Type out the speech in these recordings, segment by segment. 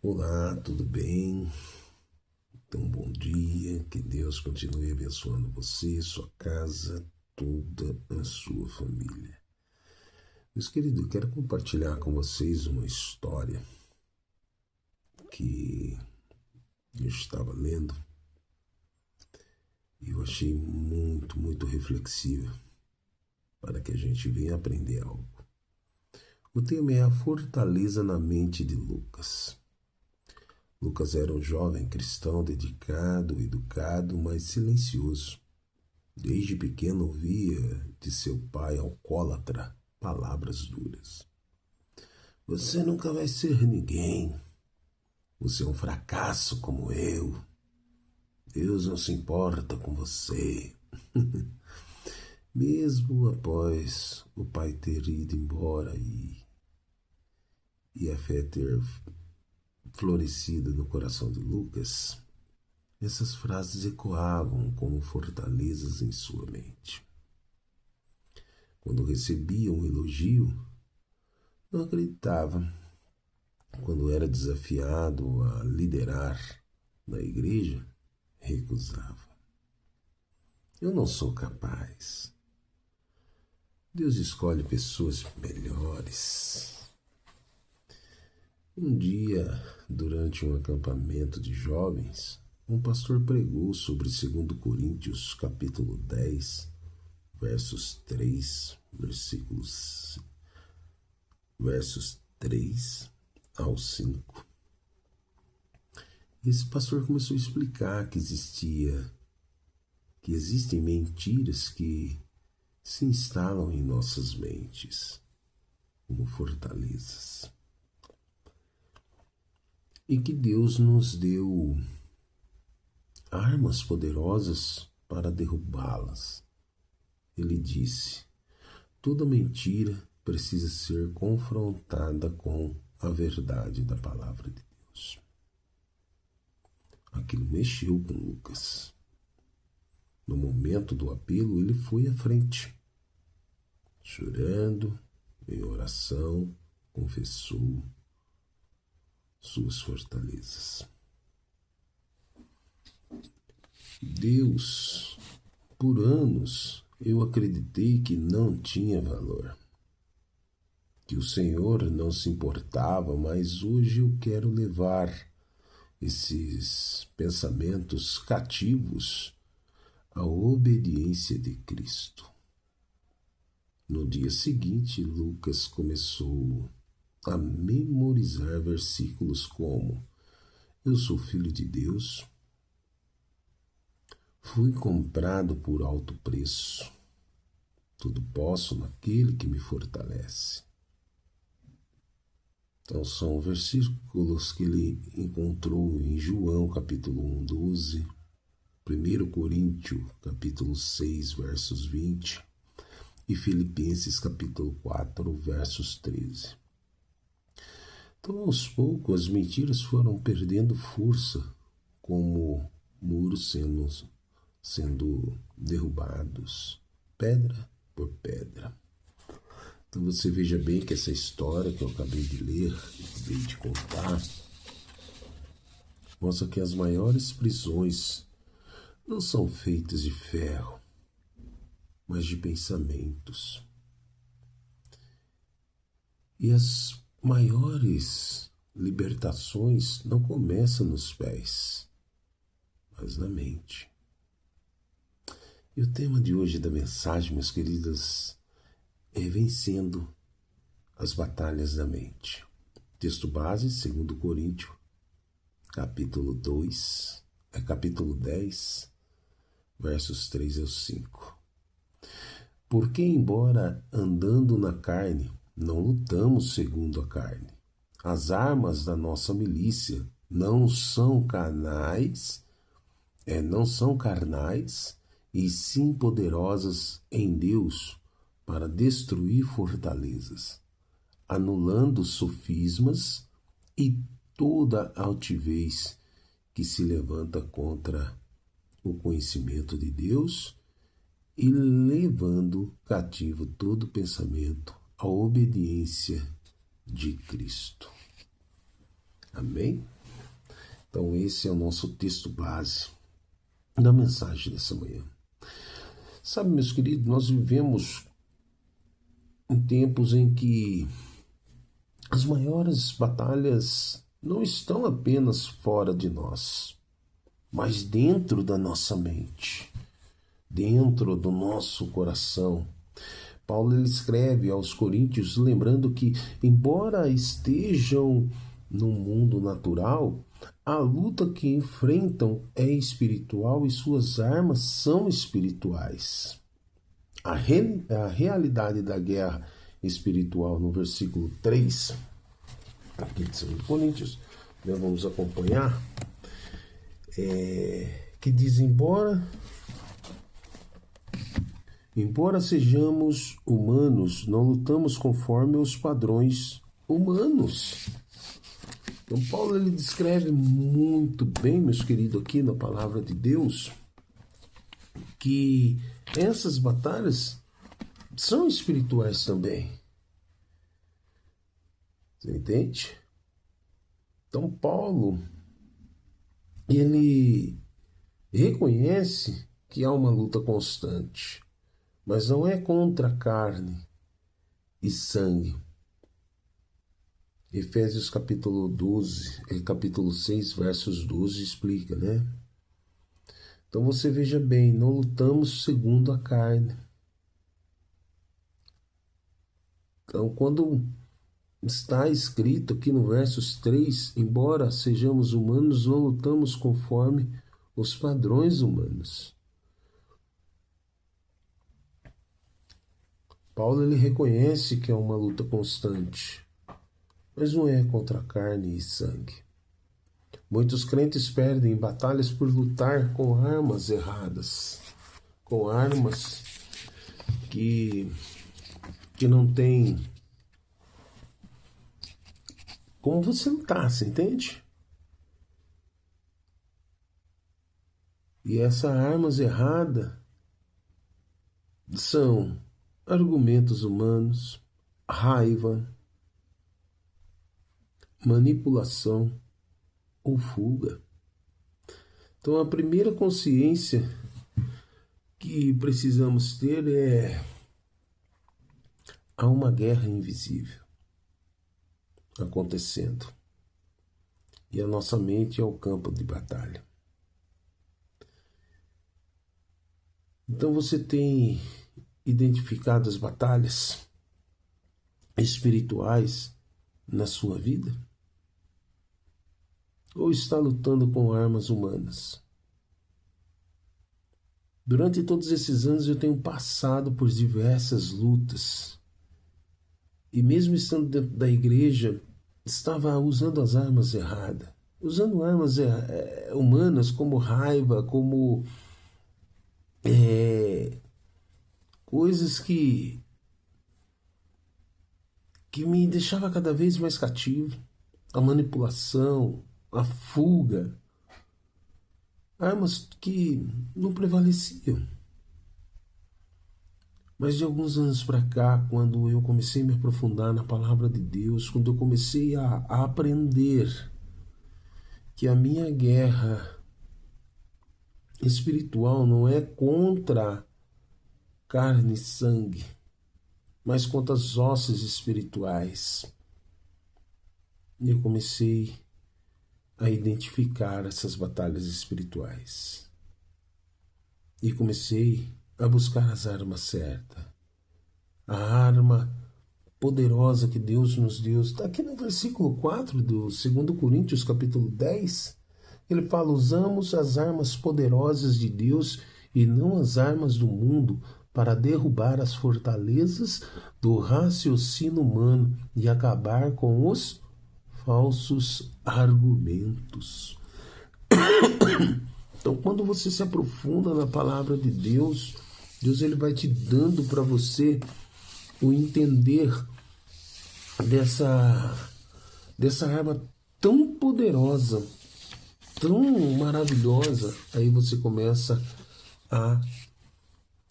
Olá, tudo bem? Então, bom dia. Que Deus continue abençoando você, sua casa, toda a sua família. Meus queridos, eu quero compartilhar com vocês uma história que eu estava lendo e eu achei muito reflexiva para que a gente venha aprender algo. O tema é a fortaleza na mente de Lucas. Lucas era um jovem cristão dedicado, educado, mas silencioso. Desde pequeno ouvia de seu pai alcoólatra palavras duras. Você nunca vai ser ninguém. Você é um fracasso como eu. Deus não se importa com você. Mesmo após o pai ter ido embora e a fé ter florescido no coração de Lucas, essas frases ecoavam como fortalezas em sua mente. Quando recebia um elogio, não acreditava. Quando era desafiado a liderar na igreja, recusava. Eu não sou capaz. Deus escolhe pessoas melhores. Um dia, durante um acampamento de jovens, um pastor pregou sobre 2 Coríntios, capítulo 10, versos 3 ao 5. Esse pastor começou a explicar que existem mentiras que se instalam em nossas mentes como fortalezas. E que Deus nos deu armas poderosas para derrubá-las. Ele disse: toda mentira precisa ser confrontada com a verdade da palavra de Deus. Aquilo mexeu com Lucas. No momento do apelo, ele foi à frente. Chorando, em oração, confessou suas fortalezas. Deus, por anos, eu acreditei que não tinha valor, que o Senhor não se importava, mas hoje eu quero levar esses pensamentos cativos à obediência de Cristo. No dia seguinte, Lucas começou a memorizar versículos como: eu sou filho de Deus, fui comprado por alto preço, tudo posso naquele que me fortalece. Então são versículos que ele encontrou em João capítulo 1, 12, 1 Coríntios capítulo 6, versos 20 e Filipenses capítulo 4, versos 13. Então, aos poucos, as mentiras foram perdendo força, como muros sendo derrubados, pedra por pedra. Então você veja bem que essa história que eu acabei de ler, acabei de contar, mostra que as maiores prisões não são feitas de ferro, mas de pensamentos. E as maiores libertações não começam nos pés, mas na mente. E o tema de hoje da mensagem, meus queridos, é vencendo as batalhas da mente. Texto base, 2 Coríntios, capítulo 10, versos 3 ao 5. Porque, embora andando na carne, não lutamos segundo a carne. As armas da nossa milícia não são carnais, e sim poderosas em Deus para destruir fortalezas, anulando sofismas e toda altivez que se levanta contra o conhecimento de Deus e levando cativo todo pensamento à obediência de Cristo. Amém? Então esse é o nosso texto base da mensagem dessa manhã. Sabe, meus queridos, nós vivemos em tempos em que as maiores batalhas não estão apenas fora de nós, mas dentro da nossa mente, dentro do nosso coração. Paulo ele escreve aos Coríntios lembrando que, embora estejam no mundo natural, a luta que enfrentam é espiritual e suas armas são espirituais. A realidade da guerra espiritual no versículo 3, aqui de 2 Coríntios, nós vamos acompanhar, que diz: embora sejamos humanos, não lutamos conforme os padrões humanos. Então Paulo ele descreve muito bem, meus queridos, aqui na palavra de Deus, que essas batalhas são espirituais também. Você entende? Então Paulo ele reconhece que há uma luta constante, mas não é contra carne e sangue. Efésios capítulo 6, versos 12 explica, né? Então você veja bem, não lutamos segundo a carne. Então quando está escrito aqui no versos 3, embora sejamos humanos, não lutamos conforme os padrões humanos. Paulo ele reconhece que é uma luta constante, mas não é contra carne e sangue. Muitos crentes perdem batalhas por lutar com armas erradas, com armas que não tem como você lutar, você entende? E essas armas erradas são argumentos humanos, raiva, manipulação ou fuga. Então a primeira consciência que precisamos ter é: há uma guerra invisível acontecendo e a nossa mente é o campo de batalha. Então você tem identificado as batalhas espirituais na sua vida? Ou está lutando com armas humanas? Durante todos esses anos eu tenho passado por diversas lutas. E mesmo estando dentro da igreja, estava usando as armas erradas. Usando armas humanas como raiva, como coisas que me deixava cada vez mais cativo. A manipulação, a fuga, armas que não prevaleciam. Mas de alguns anos para cá, quando eu comecei a me aprofundar na palavra de Deus, quando eu comecei a aprender que a minha guerra espiritual não é contra carne e sangue, mas contra as hostes espirituais, eu comecei a identificar essas batalhas espirituais. E comecei a buscar as armas certas. A arma poderosa que Deus nos deu. Está aqui no versículo 4 do 2 Coríntios, capítulo 10. Ele fala: usamos as armas poderosas de Deus e não as armas do mundo, para derrubar as fortalezas do raciocínio humano e acabar com os falsos argumentos. Então, quando você se aprofunda na palavra de Deus, Deus ele vai te dando para você o entender dessa arma tão poderosa, tão maravilhosa. Aí você começa a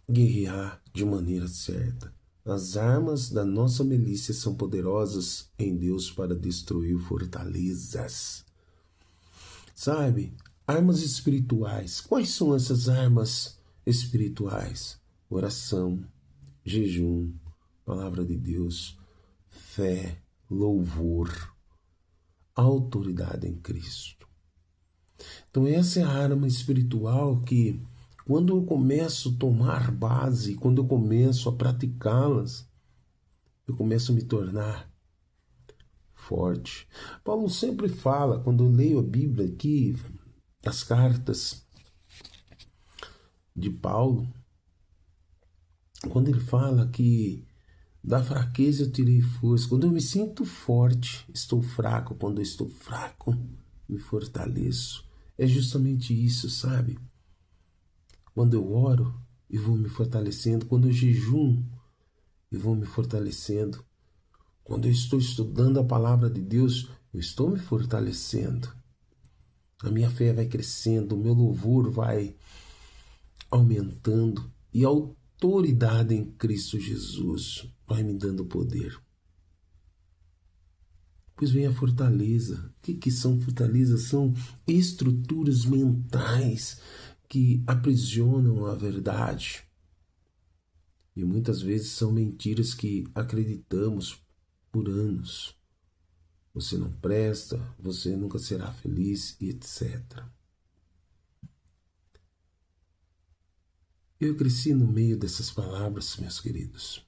guerrear de maneira certa, As armas da nossa milícia são poderosas em Deus para destruir fortalezas. Sabe? Armas espirituais. Quais são essas armas espirituais? Oração, jejum, palavra de Deus, fé, louvor, autoridade em Cristo. Então essa é a arma espiritual que, quando eu começo a tomar base, quando eu começo a praticá-las, eu começo a me tornar forte. Paulo sempre fala, quando eu leio a Bíblia aqui, as cartas de Paulo, quando ele fala que da fraqueza eu tirei força, quando eu me sinto forte, estou fraco, quando eu estou fraco, me fortaleço. É justamente isso, sabe? Quando eu oro, eu vou me fortalecendo. Quando eu jejum, eu vou me fortalecendo. Quando eu estou estudando a palavra de Deus, eu estou me fortalecendo. A minha fé vai crescendo, o meu louvor vai aumentando e a autoridade em Cristo Jesus vai me dando poder. Pois vem a fortaleza. O que são fortalezas? São estruturas mentais que aprisionam a verdade. E muitas vezes são mentiras que acreditamos por anos. Você não presta, você nunca será feliz, e etc. Eu cresci no meio dessas palavras, meus queridos.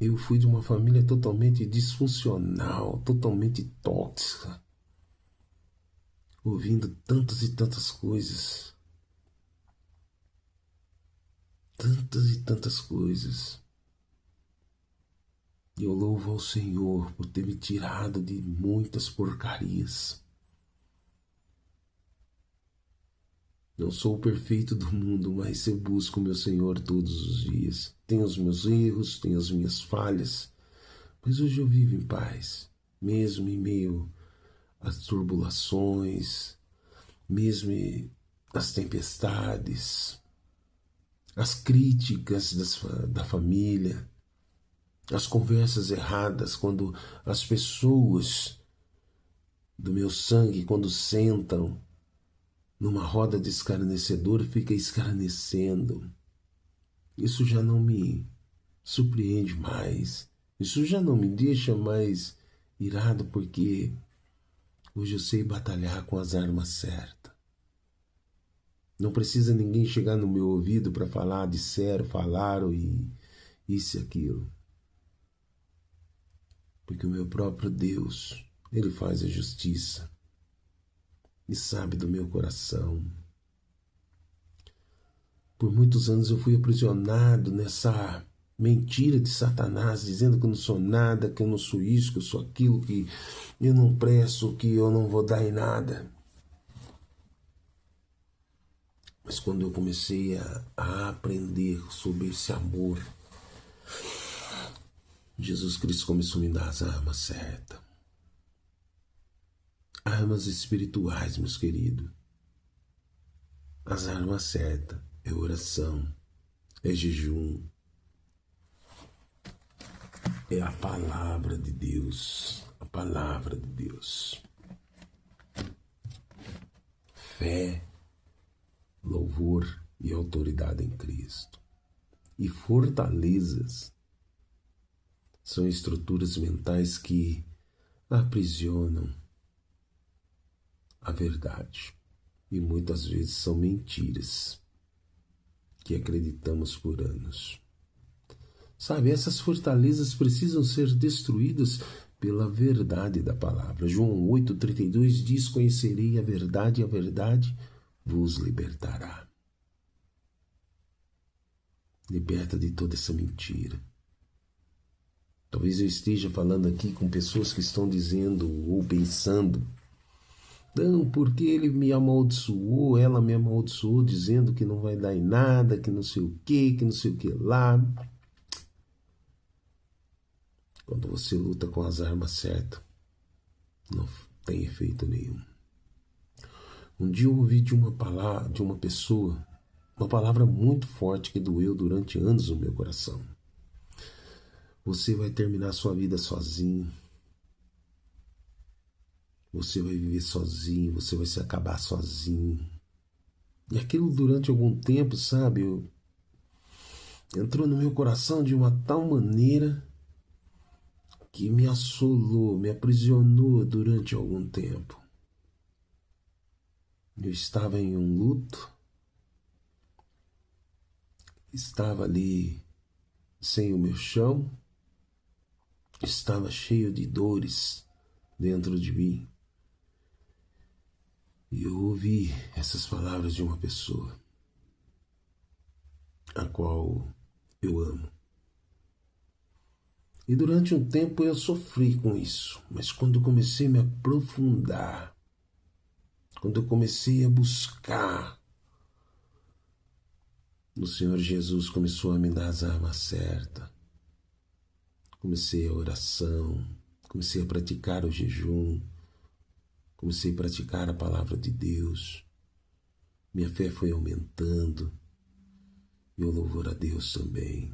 Eu fui de uma família totalmente disfuncional, totalmente tóxica, ouvindo tantas e tantas coisas. Tantas e tantas coisas. E eu louvo ao Senhor por ter me tirado de muitas porcarias. Não sou o perfeito do mundo, mas eu busco meu Senhor todos os dias. Tenho os meus erros, tenho as minhas falhas, mas hoje eu vivo em paz, mesmo em meio às turbulações, mesmo às tempestades, às críticas da família, as conversas erradas, quando as pessoas do meu sangue, quando sentam numa roda de escarnecedor, fica escarnecendo. Isso já não me surpreende mais. Isso já não me deixa mais irado, porque hoje eu sei batalhar com as armas certas. Não precisa ninguém chegar no meu ouvido para falar, disseram, falaram e isso e aquilo. Porque o meu próprio Deus, Ele faz a justiça e sabe do meu coração. Por muitos anos eu fui aprisionado nessa mentira de Satanás, dizendo que eu não sou nada, que eu não sou isso, que eu sou aquilo, que eu não presto, que eu não vou dar em nada. Mas quando eu comecei a aprender sobre esse amor, Jesus Cristo começou a me dar as armas certas. Armas espirituais, meus queridos. As armas certas é oração, é jejum, é a palavra de Deus. A palavra de Deus. Fé, louvor e autoridade em Cristo. E fortalezas são estruturas mentais que aprisionam a verdade. E muitas vezes são mentiras que acreditamos por anos. Sabe, essas fortalezas precisam ser destruídas pela verdade da palavra. João 8,32 diz: conhecerei a verdade e a verdade vos libertará. Liberta de toda essa mentira. Talvez eu esteja falando aqui com pessoas que estão dizendo ou pensando: não, porque ele me amaldiçoou, ela me amaldiçoou, dizendo que não vai dar em nada, que não sei o que lá. Quando você luta com as armas certas, não tem efeito nenhum. Um dia eu ouvi de uma palavra, de uma pessoa, Uma palavra muito forte que doeu durante anos no meu coração. Você vai terminar sua vida sozinho. Você vai viver sozinho, você vai se acabar sozinho. E aquilo durante algum tempo, sabe, entrou no meu coração de uma tal maneira que me assolou, me aprisionou durante algum tempo. Eu estava em um luto, estava ali sem o meu chão, estava cheio de dores dentro de mim. E eu ouvi essas palavras de uma pessoa, a qual eu amo. E durante um tempo eu sofri com isso, mas quando eu comecei a me aprofundar, quando eu comecei a buscar, o Senhor Jesus começou a me dar as armas certas. Comecei a oração, comecei a praticar o jejum, comecei a praticar a palavra de Deus. Minha fé foi aumentando e o louvor a Deus também.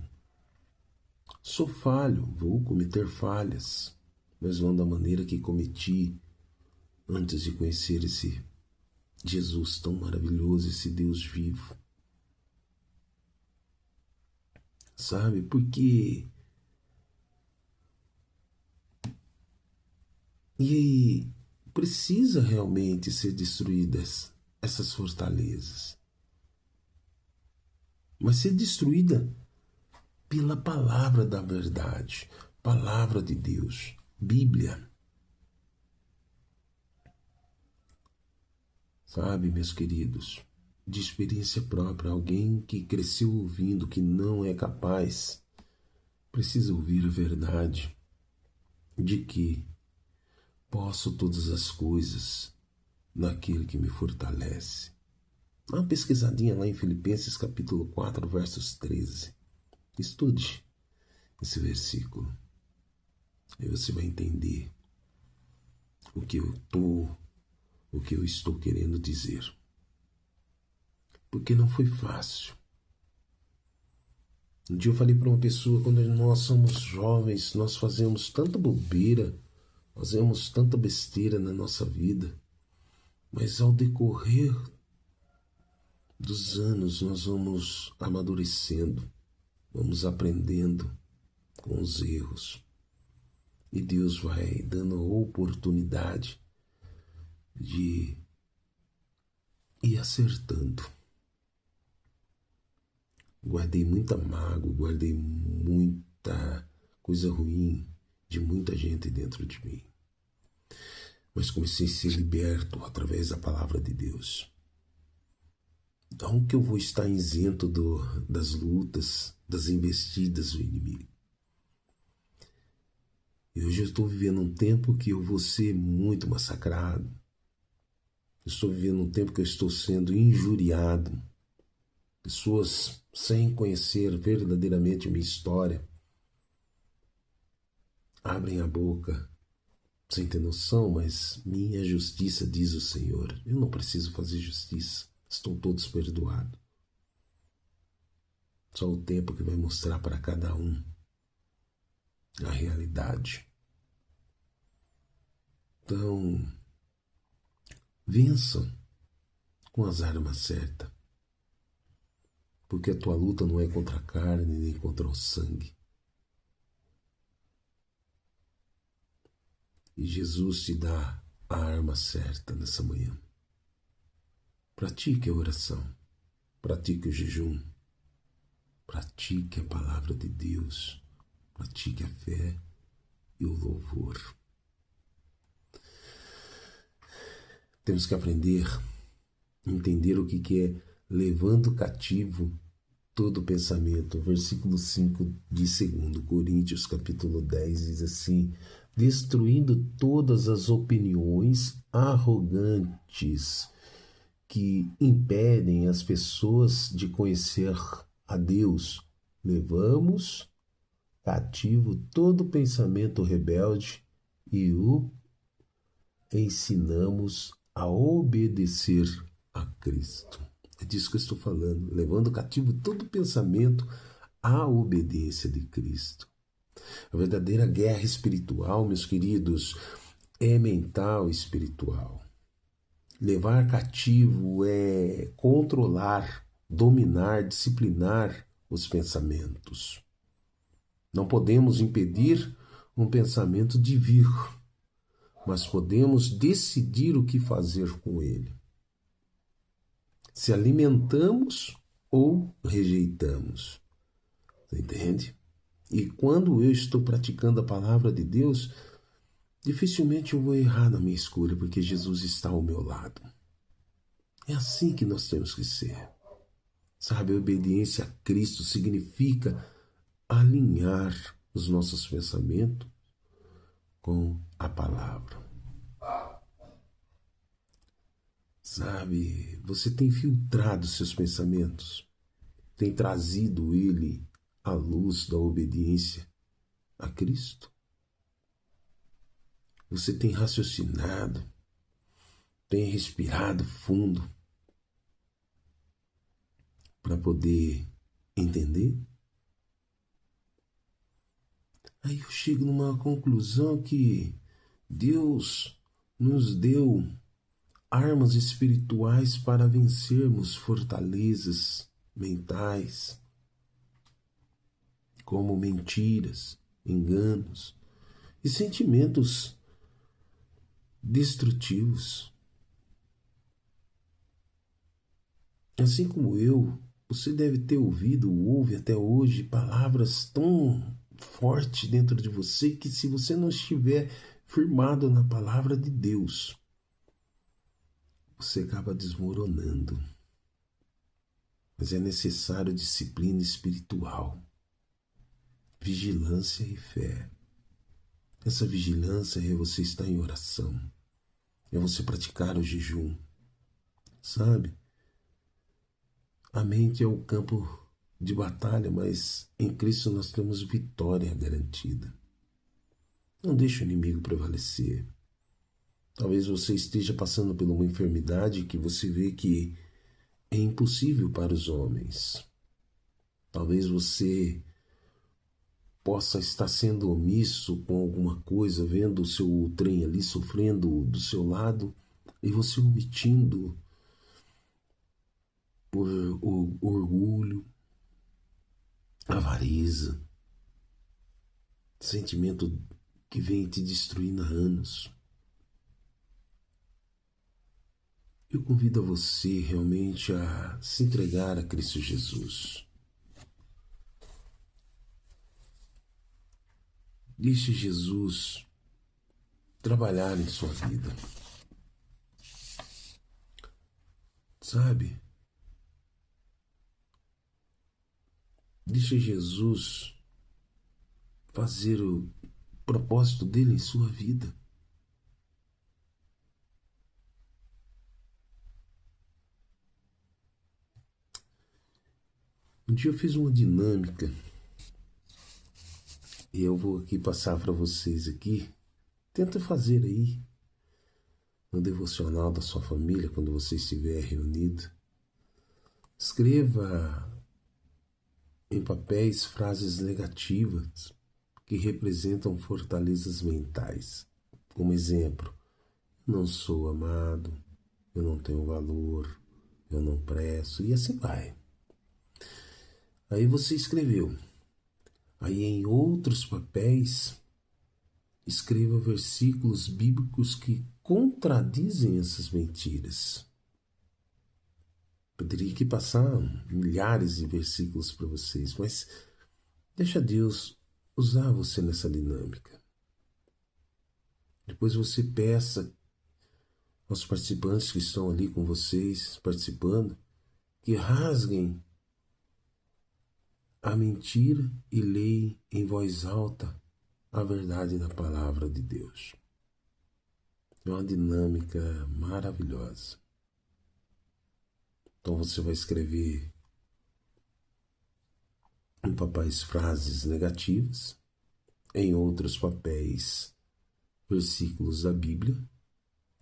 Sou falho, vou cometer falhas, mas não da maneira que cometi antes de conhecer esse Jesus tão maravilhoso, esse Deus vivo. Sabe, porque... E precisa realmente ser destruídas essas fortalezas. Mas ser destruída pela palavra da verdade, palavra de Deus, Bíblia. Sabe, meus queridos, de experiência própria, alguém que cresceu ouvindo que não é capaz, precisa ouvir a verdade de que posso todas as coisas naquele que me fortalece. Dá uma pesquisadinha lá em Filipenses capítulo 4, versos 13. Estude esse versículo. Aí você vai entender o que eu estou querendo dizer. Porque não foi fácil. Um dia eu falei para uma pessoa, quando nós somos jovens, nós fazemos tanta bobeira, fazemos tanta besteira na nossa vida, mas ao decorrer dos anos nós vamos amadurecendo, vamos aprendendo com os erros. E Deus vai dando a oportunidade de ir acertando. Guardei muita mágoa, guardei muita coisa ruim de muita gente dentro de mim. Mas comecei a ser liberto através da palavra de Deus. Não que eu vou estar isento das lutas, das investidas do inimigo. E hoje eu estou vivendo um tempo que eu vou ser muito massacrado. Eu estou vivendo um tempo que eu estou sendo injuriado. Pessoas sem conhecer verdadeiramente a minha história abrem a boca sem ter noção, mas minha justiça, diz o Senhor. Eu não preciso fazer justiça. Estão todos perdoados. Só o tempo que vai mostrar para cada um a realidade. Então, vençam com as armas certas. Porque a tua luta não é contra a carne nem contra o sangue. E Jesus te dá a arma certa nessa manhã. Pratique a oração. Pratique o jejum. Pratique a palavra de Deus. Pratique a fé e o louvor. Temos que aprender a entender o que é levando cativo todo pensamento. Versículo 5 de 2 Coríntios, capítulo 10, diz assim: destruindo todas as opiniões arrogantes que impedem as pessoas de conhecer a Deus, levamos cativo todo pensamento rebelde e o ensinamos a obedecer a Cristo. É disso que eu estou falando, levando cativo todo pensamento à obediência de Cristo. A verdadeira guerra espiritual, meus queridos, é mental e espiritual. Levar cativo é controlar, dominar, disciplinar os pensamentos. Não podemos impedir um pensamento de vir, mas podemos decidir o que fazer com ele. Se alimentamos ou rejeitamos. Você entende? E quando eu estou praticando a palavra de Deus, dificilmente eu vou errar na minha escolha, porque Jesus está ao meu lado. É assim que nós temos que ser. Sabe, a obediência a Cristo significa alinhar os nossos pensamentos com a palavra. Sabe, você tem filtrado seus pensamentos, tem trazido ele à luz da obediência a Cristo. Você tem raciocinado, tem respirado fundo para poder entender? Aí eu chego numa conclusão que Deus nos deu armas espirituais para vencermos fortalezas mentais, como mentiras, enganos e sentimentos destrutivos. Assim como eu, você deve ter ouvido ou ouve até hoje palavras tão fortes dentro de você que, se você não estiver firmado na palavra de Deus, você acaba desmoronando. Mas é necessário disciplina espiritual, vigilância e fé. Essa vigilância é você estar em oração, é você praticar o jejum, sabe? A mente é o campo de batalha, mas em Cristo nós temos vitória garantida. Não deixe o inimigo prevalecer. Talvez você esteja passando por uma enfermidade que você vê que é impossível para os homens. Talvez você possa estar sendo omisso com alguma coisa, vendo o seu trem ali sofrendo do seu lado e você omitindo por orgulho, avareza, sentimento que vem te destruindo há anos. Eu convido a você realmente a se entregar a Cristo Jesus. Deixe Jesus trabalhar em sua vida. Sabe? Deixe Jesus fazer o propósito dele em sua vida. Um dia eu fiz uma dinâmica e eu vou aqui passar para vocês aqui. Tenta fazer aí no devocional da sua família, quando você estiver reunido. Escreva em papéis frases negativas que representam fortalezas mentais. Como exemplo, não sou amado, eu não tenho valor, eu não presto, e assim vai. Aí você escreveu. Aí em outros papéis, escreva versículos bíblicos que contradizem essas mentiras. Poderia aqui passar milhares de versículos para vocês, mas deixa Deus usar você nessa dinâmica. Depois você peça aos participantes que estão ali com vocês, participando, que rasguem a mentira e leem em voz alta a verdade da palavra de Deus. É uma dinâmica maravilhosa. Então você vai escrever em papéis frases negativas, em outros papéis versículos da Bíblia.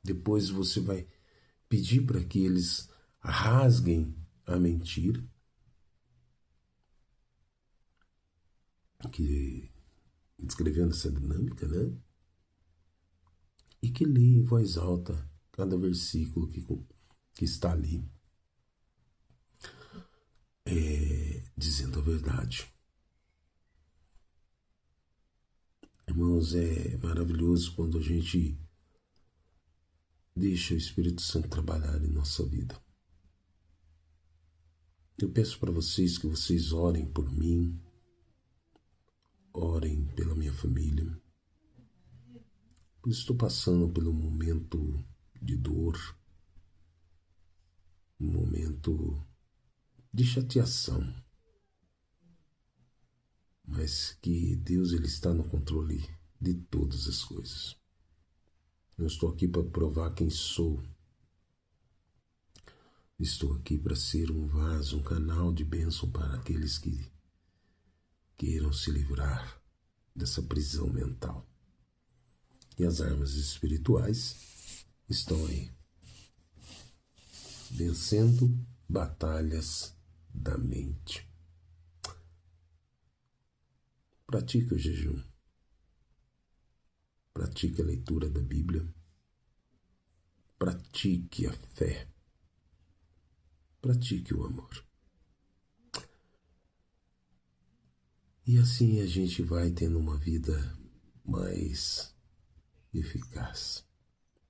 Depois você vai pedir para que eles rasguem a mentira, que descrevendo essa dinâmica, né? E que lê em voz alta cada versículo que está ali, dizendo a verdade. Irmãos, é maravilhoso quando a gente deixa o Espírito Santo trabalhar em nossa vida. Eu peço para vocês que vocês orem por mim, orem pela minha família. Eu estou passando pelo momento de dor, um momento de chateação, mas que Deus ele está no controle de todas as coisas. Eu estou aqui para provar quem sou. Estou aqui para ser um vaso, um canal de bênção para aqueles que queiram se livrar dessa prisão mental. E as armas espirituais estão aí, vencendo batalhas da mente. Pratique o jejum. Pratique a leitura da Bíblia. Pratique a fé. Pratique o amor. E assim a gente vai tendo uma vida mais eficaz.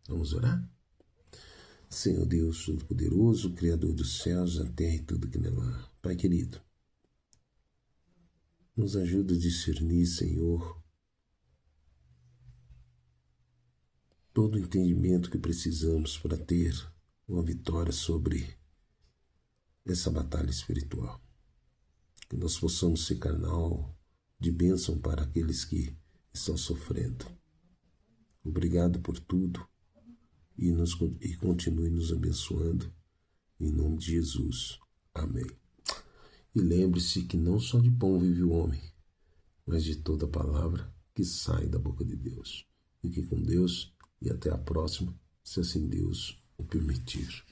Vamos orar? Senhor Deus Todo-Poderoso, Criador dos céus, da terra e tudo que nela há. Pai querido, nos ajuda a discernir, Senhor, todo o entendimento que precisamos para ter uma vitória sobre essa batalha espiritual. Que nós possamos ser canal de bênção para aqueles que estão sofrendo. Obrigado por tudo e continue nos abençoando. Em nome de Jesus. Amém. E lembre-se que não só de pão vive o homem, mas de toda palavra que sai da boca de Deus. Fique com Deus e até a próxima, se assim Deus o permitir.